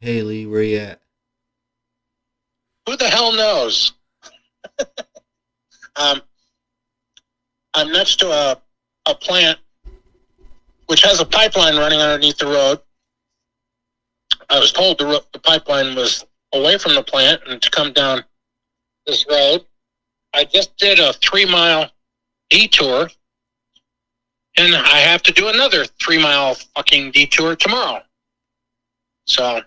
Hey Lee, where you at? Who the hell knows? Um, I'm next to a plant which has a pipeline running underneath the road. I was told the pipeline was away from the plant and to come down this road. I just did a 3 mile detour, and I have to do another 3 mile fucking detour tomorrow. So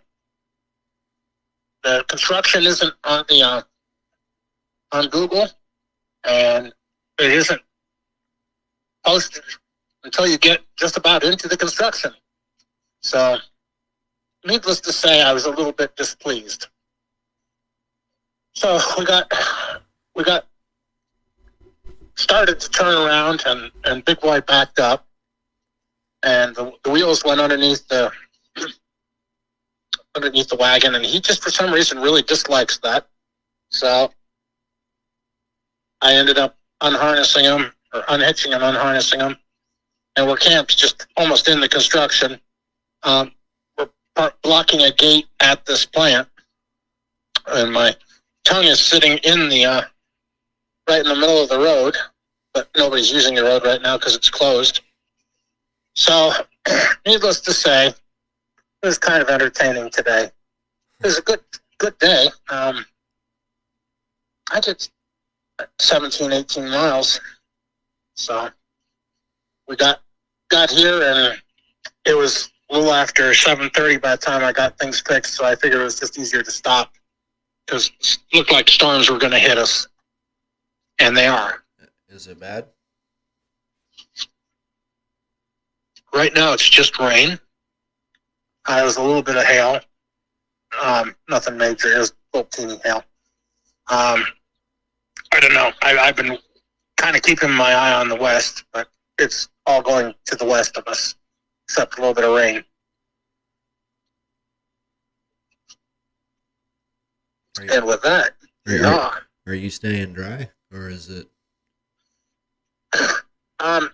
the construction isn't on the on Google, and it isn't posted until you get just about into the construction. So, needless to say, I was a little bit displeased. So we got started to turn around, and Big Boy backed up, and the wheels went underneath the wagon, and he just for some reason really dislikes that. So I ended up unharnessing him or unhitching and unharnessing him, and we're camped just almost in the construction. We're blocking a gate at this plant, and my tongue is sitting in the right in the middle of the road, but nobody's using the road right now because it's closed. So, needless to say, it was kind of entertaining today. It was a good day. I did 17, 18 miles. So we got here, and it was a little after 7:30 by the time I got things fixed. So I figured it was just easier to stop because it looked like storms were going to hit us, and they are. Is it bad? Right now, it's just rain. There was a little bit of hail. Nothing major. It was a little teeny hail. I don't know. I've been kind of keeping my eye on the west, but it's all going to the west of us, except a little bit of rain. And with that, Are, are you staying dry, or is it? When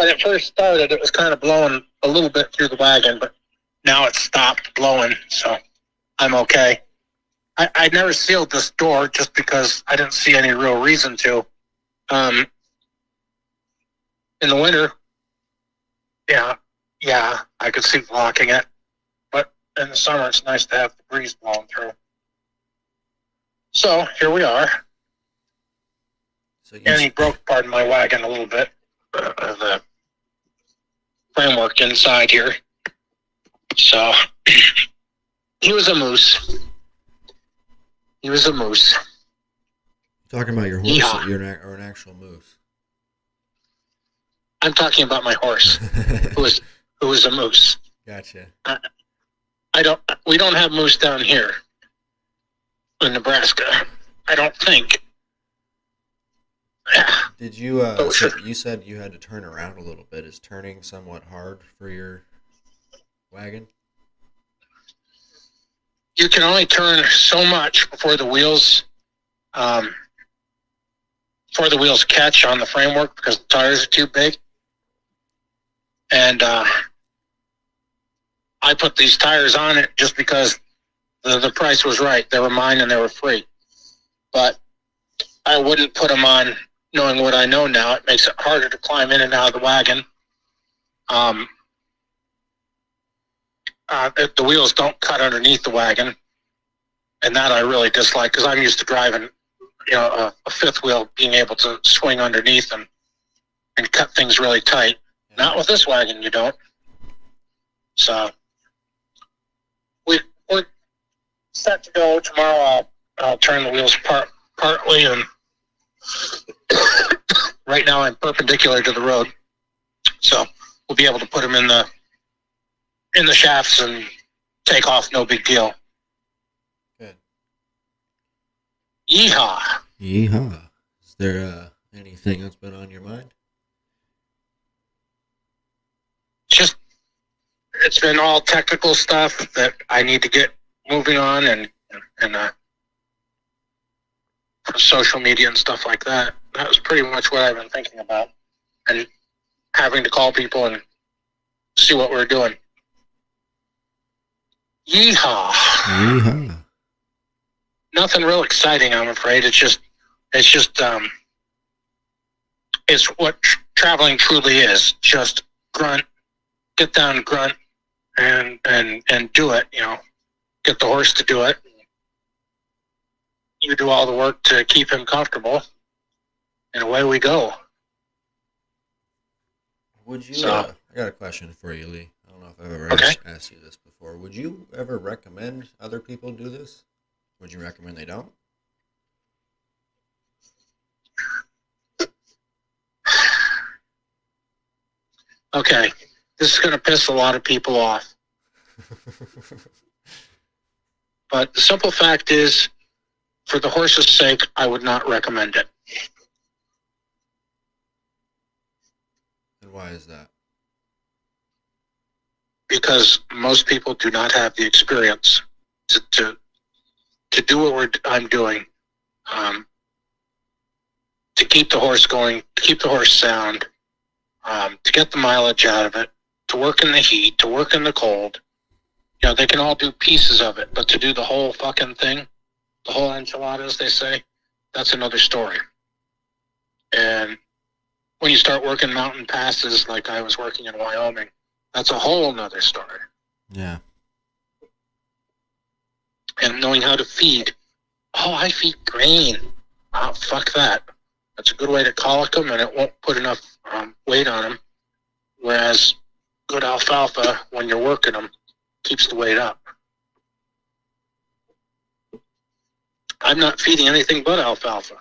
it first started, it was kind of blowing a little bit through the wagon, but now it's stopped blowing, so I'm okay. I never sealed this door just because I didn't see any real reason to. In the winter, yeah, I could see locking it, but in the summer, it's nice to have the breeze blowing through. So here we are. And he broke part of my wagon a little bit, the framework inside here. So he was a moose. He was a moose. You're talking about your horse, or an actual moose? I'm talking about my horse, who was a moose. Gotcha. We don't have moose down here in Nebraska. I don't think. Did you? You said you had to turn around a little bit. Is turning somewhat hard for your wagon? You can only turn so much before the wheels catch on the framework because the tires are too big. And I put these tires on it just because the price was right. They were mine and they were free. But I wouldn't put them on knowing what I know now. It makes it harder to climb in and out of the wagon. The wheels don't cut underneath the wagon, and that I really dislike because I'm used to driving, a fifth wheel being able to swing underneath and cut things really tight. Yeah. Not with this wagon, you don't. So we're set to go tomorrow. I'll turn the wheels partly, and right now I'm perpendicular to the road, so we'll be able to put them in the shafts and take off, no big deal. Good. Yeehaw. Yeehaw. Is there anything that's been on your mind? Just, it's been all technical stuff that I need to get moving on and social media and stuff like that. That was pretty much what I've been thinking about. And having to call people and see what we're doing. Yeehaw! Yeehaw. Nothing real exciting, I'm afraid. It's just, it's what traveling truly is. Just grunt, get down, grunt, and do it. Get the horse to do it. You do all the work to keep him comfortable, and away we go. Would you? So, I got a question for you, Lee. I don't know if I've ever okay. asked you this before. Would you ever recommend other people do this? Would you recommend they don't? Okay, this is going to piss a lot of people off. But the simple fact is, for the horse's sake, I would not recommend it. And why is that? Because most people do not have the experience to do what I'm doing, to keep the horse going, to keep the horse sound, to get the mileage out of it, to work in the heat, to work in the cold. They can all do pieces of it, but to do the whole fucking thing, the whole enchilada, as they say, that's another story. And when you start working mountain passes like I was working in Wyoming, that's a whole nother story. Yeah. And knowing how to feed. Oh, I feed grain. Oh, fuck that. That's a good way to colic them, and it won't put enough weight on them. Whereas good alfalfa, when you're working them, keeps the weight up. I'm not feeding anything but alfalfa.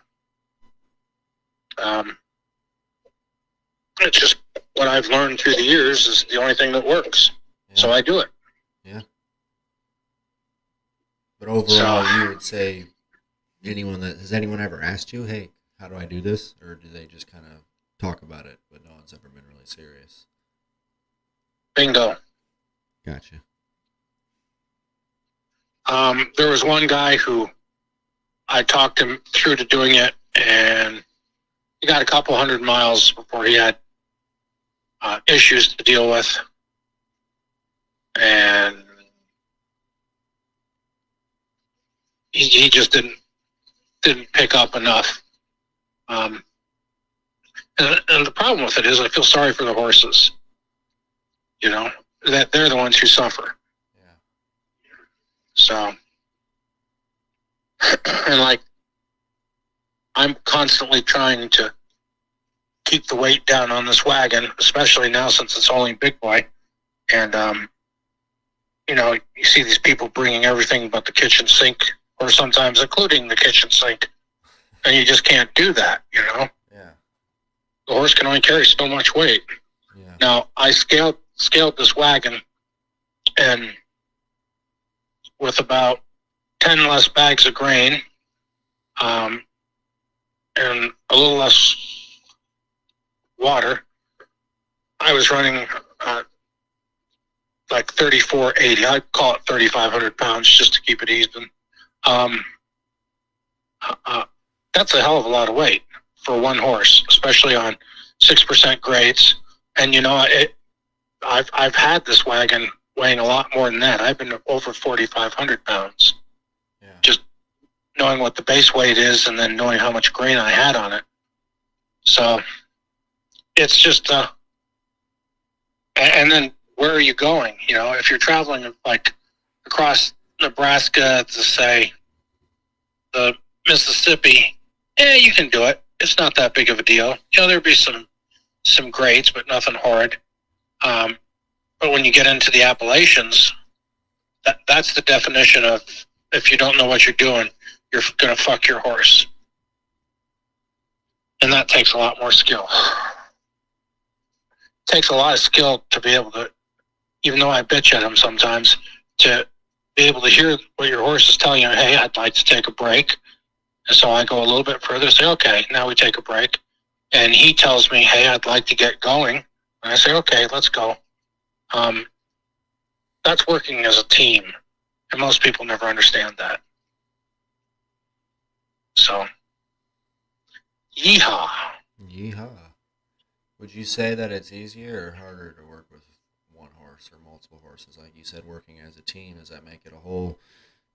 It's just what I've learned through the years is the only thing that works. Yeah. So I do it. Yeah. But overall, you would say has anyone ever asked you, hey, how do I do this? Or do they just kind of talk about it, but no one's ever been really serious? Bingo. Gotcha. There was one guy who I talked him through to doing it, and he got a couple 100 miles before he had issues to deal with. And he just didn't pick up enough. And the problem with it is I feel sorry for the horses. That they're the ones who suffer. Yeah. So, and I'm constantly trying to keep the weight down on this wagon, especially now since it's only big boy. And, you see these people bringing everything but the kitchen sink, or sometimes including the kitchen sink. And you just can't do that, Yeah. The horse can only carry so much weight. Yeah. Now, I scaled this wagon, and with about 10 less bags of grain, and a little less water, I was running like 3480. I'd call it 3,500 pounds just to keep it even. That's a hell of a lot of weight for one horse, especially on 6% grades. And I've had this wagon weighing a lot more than that. I've been over 4,500 pounds. Yeah. Just knowing what the base weight is, and then knowing how much grain I had on it. So it's just, and then where are you going? If you're traveling like across Nebraska to say the Mississippi, you can do it. It's not that big of a deal. There'd be some grades, but nothing horrid. But when you get into the Appalachians, that's the definition of, if you don't know what you're doing, you're going to fuck your horse. And that takes a lot more skill. It takes a lot of skill to be able to, even though I bitch at him sometimes, to be able to hear what your horse is telling you. Hey, I'd like to take a break. And so I go a little bit further, say, okay, now we take a break. And he tells me, hey, I'd like to get going. And I say, okay, let's go. That's working as a team. And most people never understand that. So, yeehaw. Yeehaw. Would you say that it's easier or harder to work with one horse? horse or multiple horses? Like you said, working as a team, does that make it a whole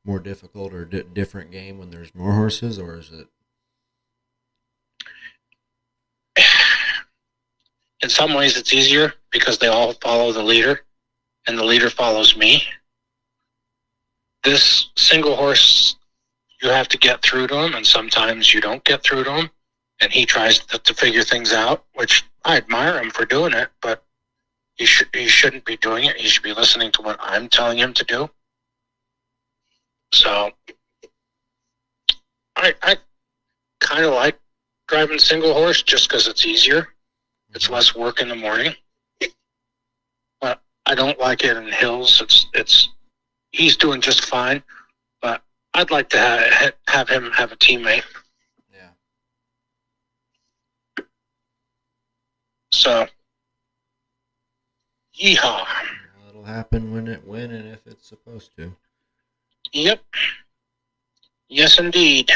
more difficult or different game when there's more horses, or is it? In some ways, it's easier because they all follow the leader, and the leader follows me. This single horse, you have to get through to him, and sometimes you don't get through to him, and he tries to figure things out, which I admire him for doing it, but he shouldn't be doing it. He should be listening to what I'm telling him to do. So I kind of like driving single horse just because it's easier. It's less work in the morning. But I don't like it in hills. He's doing just fine, but I'd like to have him have a teammate. Yeah. So, yeehaw. Well, it'll happen when and if it's supposed to. Yep. Yes, indeed.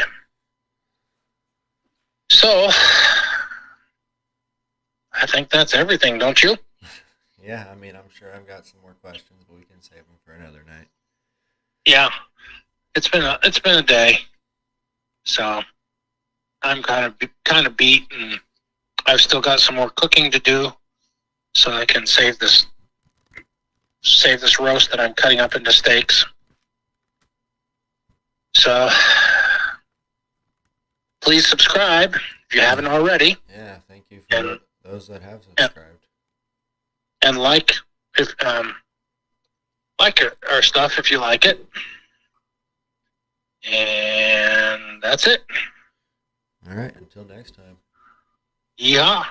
So, I think that's everything, don't you? Yeah, I mean, I'm sure I've got some more questions, but we can save them for another night. Yeah, it's been a day, so I'm kind of beat, and I've still got some more cooking to do, so I can save this roast that I'm cutting up into steaks. So please subscribe if you haven't already. Yeah, thank you for those that have subscribed. And like our stuff if you like it. And that's it. All right, until next time. Yeah.